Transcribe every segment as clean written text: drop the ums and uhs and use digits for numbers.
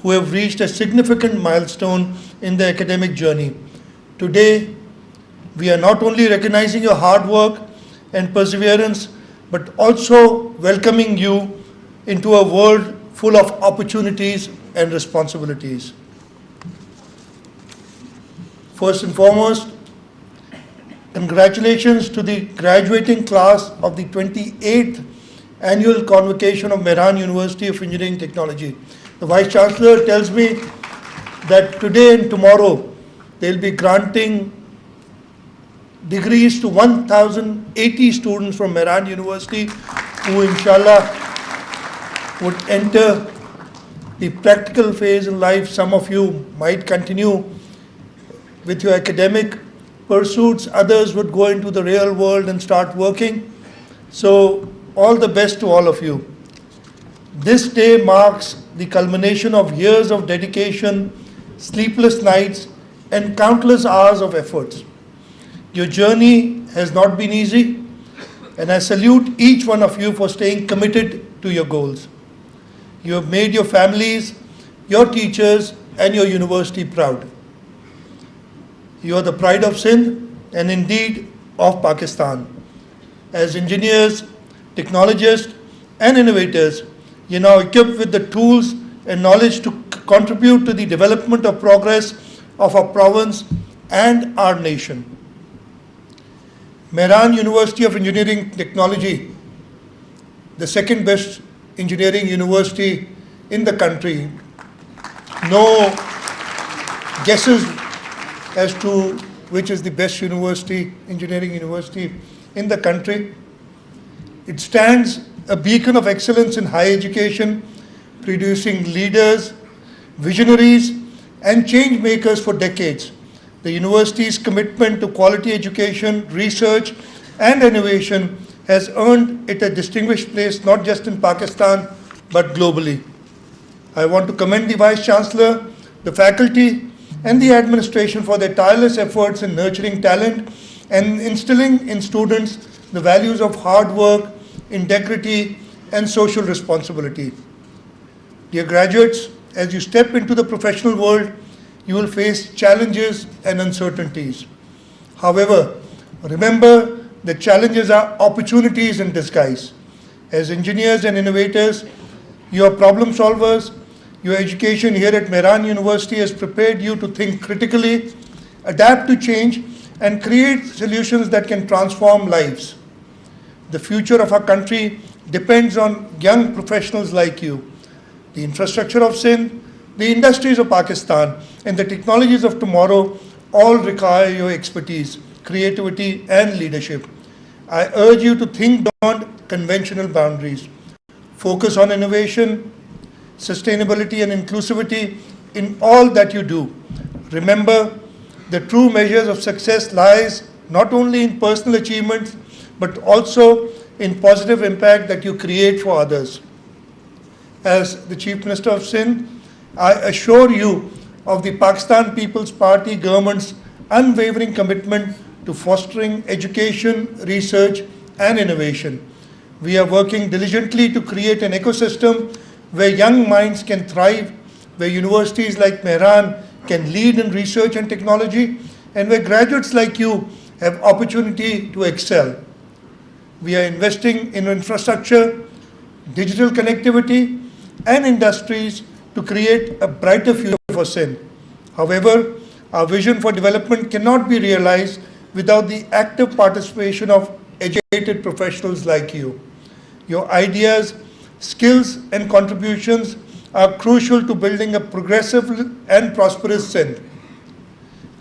who have reached a significant milestone in their academic journey. Today, we are not only recognizing your hard work and perseverance, but also welcoming you into a world full of opportunities and responsibilities. First and foremost, congratulations to the graduating class of the 28th annual convocation of Mehran University of Engineering Technology. The Vice Chancellor tells me that today and tomorrow they'll be granting degrees to 1,080 students from Mehran University who inshallah would enter the practical phase in life. Some of you might continue with your academic pursuits, others would go into the real world and start working. So all the best to all of you. This day marks the culmination of years of dedication, sleepless nights, and countless hours of efforts. Your journey has not been easy, and I salute each one of you for staying committed to your goals. You have made your families, your teachers, and your university proud. You are the pride of Sindh and indeed of Pakistan. As engineers, technologists, and innovators, you are now equipped with the tools and knowledge to contribute to the development of progress of our province and our nation. Mehran University of Engineering Technology, the second best engineering university in the country. No guesses as to which is the best university, engineering university in the country. It stands a beacon of excellence in higher education, producing leaders, visionaries, and change makers for decades. The university's commitment to quality education, research, and innovation has earned it a distinguished place not just in Pakistan, but globally. I want to commend the Vice Chancellor, the faculty, and the administration for their tireless efforts in nurturing talent and instilling in students the values of hard work, integrity, and social responsibility. Dear graduates, as you step into the professional world, you will face challenges and uncertainties. However, remember that challenges are opportunities in disguise. As engineers and innovators, you are problem solvers. Your education here at Mehran University has prepared you to think critically, adapt to change, and create solutions that can transform lives. The future of our country depends on young professionals like you. The infrastructure of Sindh, the industries of Pakistan, and the technologies of tomorrow all require your expertise, creativity, and leadership. I urge you to think beyond conventional boundaries. Focus on innovation, sustainability, and inclusivity in all that you do. Remember, the true measures of success lies not only in personal achievements, but also in positive impact that you create for others. As the Chief Minister of Sindh, I assure you of the Pakistan People's Party government's unwavering commitment to fostering education, research, and innovation. We are working diligently to create an ecosystem where young minds can thrive, where universities like Mehran can lead in research and technology, and where graduates like you have opportunity to excel. We are investing in infrastructure, digital connectivity, and industries to create a brighter future for Sindh. However, our vision for development cannot be realized without the active participation of educated professionals like you. Your ideas, skills, and contributions are crucial to building a progressive and prosperous Sindh.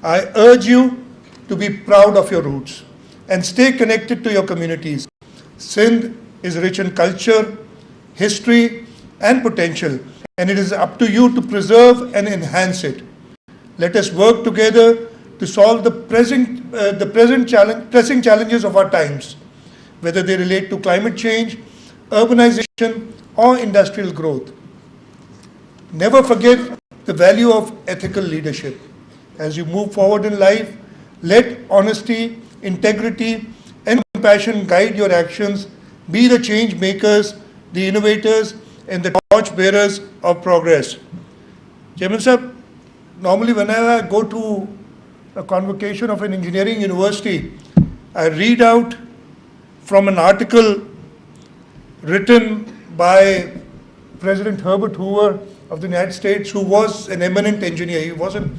I urge you to be proud of your roots and stay connected to your communities. Sindh is rich in culture, history, and potential, and it is up to you to preserve and enhance it. Let us work together to solve the pressing challenges of our times, whether they relate to climate change, urbanization, or industrial growth. Never forget the value of ethical leadership. As you move forward in life, let honesty, integrity, and compassion guide your actions. Be the change makers, the innovators, and the torch bearers of progress. Chairman Sir, normally whenever I go to a convocation of an engineering university, I read out from an article written by President Herbert Hoover of the United States, who was an eminent engineer. He wasn't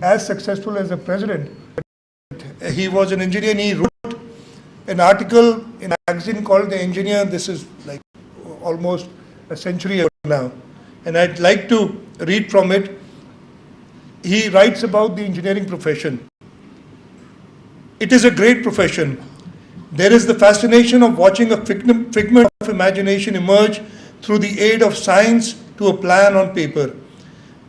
as successful as the president. He was an engineer, and he wrote an article in a magazine called The Engineer. This is like almost a century ago now. And I'd like to read from it. He writes about the engineering profession. It is a great profession. There is the fascination of watching a figment of imagination emerge through the aid of science to a plan on paper.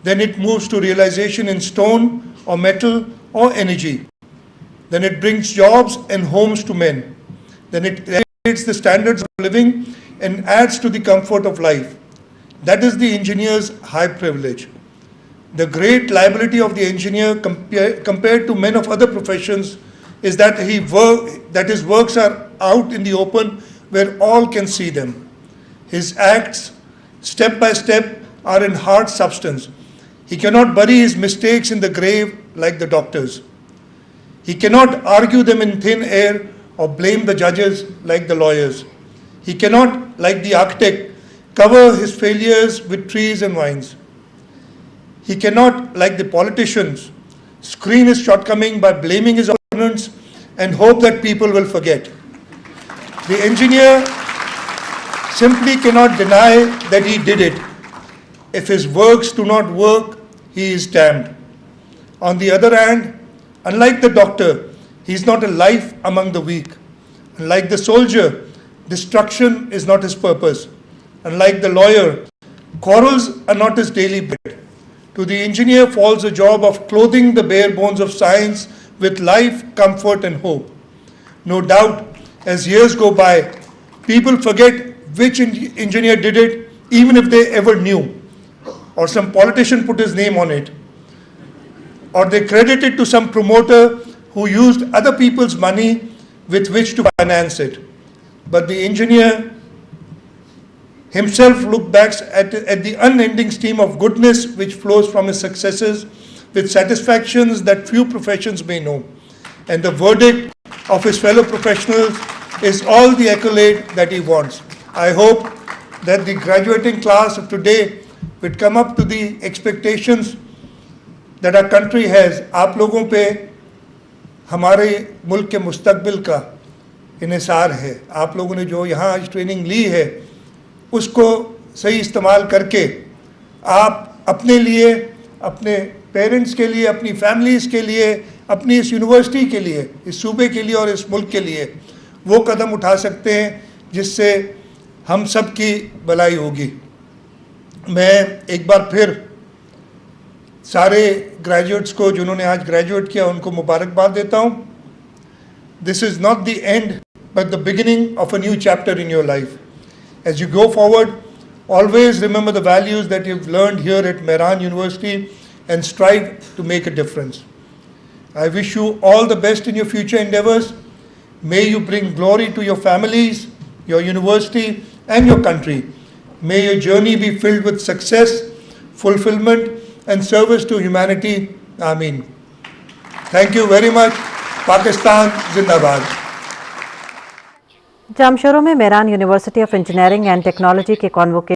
Then it moves to realization in stone or metal or energy. Then it brings jobs and homes to men. Then it elevates the standards of living and adds to the comfort of life. That is the engineer's high privilege. The great liability of the engineer compared to men of other professions is that his works are out in the open where all can see them. His acts, step by step, are in hard substance. He cannot bury his mistakes in the grave like the doctors. He cannot argue them in thin air or blame the judges like the lawyers. He cannot, like the architect, cover his failures with trees and vines. He cannot, like the politicians, screen his shortcoming by blaming his opponents and hope that people will forget. The engineer simply cannot deny that he did it. If his works do not work, he is damned. On the other hand, unlike the doctor, he is not a life among the weak. Unlike the soldier, destruction is not his purpose. Unlike the lawyer, quarrels are not his daily bread. To the engineer falls the job of clothing the bare bones of science with life, comfort, and hope. No doubt, as years go by, people forget which engineer did it, even if they ever knew, or some politician put his name on it, or they credit it to some promoter who used other people's money with which to finance it. But the engineer himself looked back at the unending stream of goodness which flows from his successes with satisfactions that few professions may know. And the verdict of his fellow professionals is all the accolade that he wants. I hope that the graduating class of today will come up to the expectations that our country has. आप लोगों पे हमारे मुल्क के मुस्तकबिल का इन्हिसार है. आप लोगों ने जो यहाँ आज ट्रेनिंग ली है उसको सही इस्तेमाल करके आप अपने लिए, अपने पेरेंट्स के लिए, अपनी फैमिलीज़ के लिए, अपनी इस यूनिवर्सिटी के लिए, इस सूबे के लिए और इस मुल्क के लिए वो कदम उठा सकते हैं जिससे हम सब की भलाई होगी. मैं एक बार फिर सारे ग्रेजुएट्स को जिन्होंने आज ग्रेजुएट किया उनको मुबारकबाद देता हूँ. This is not the end but the beginning of a new chapter in your life. As you go forward, always remember the values that you've learned here at Mehran University and strive to make a difference. I wish you all the best in your future endeavors. May you bring glory to your families, your university, and your country. May your journey be filled with success, fulfillment, and service to humanity. Ameen. Thank you very much. Pakistan Zindabad. जामशोरों में Mehran university of engineering and technology के convocation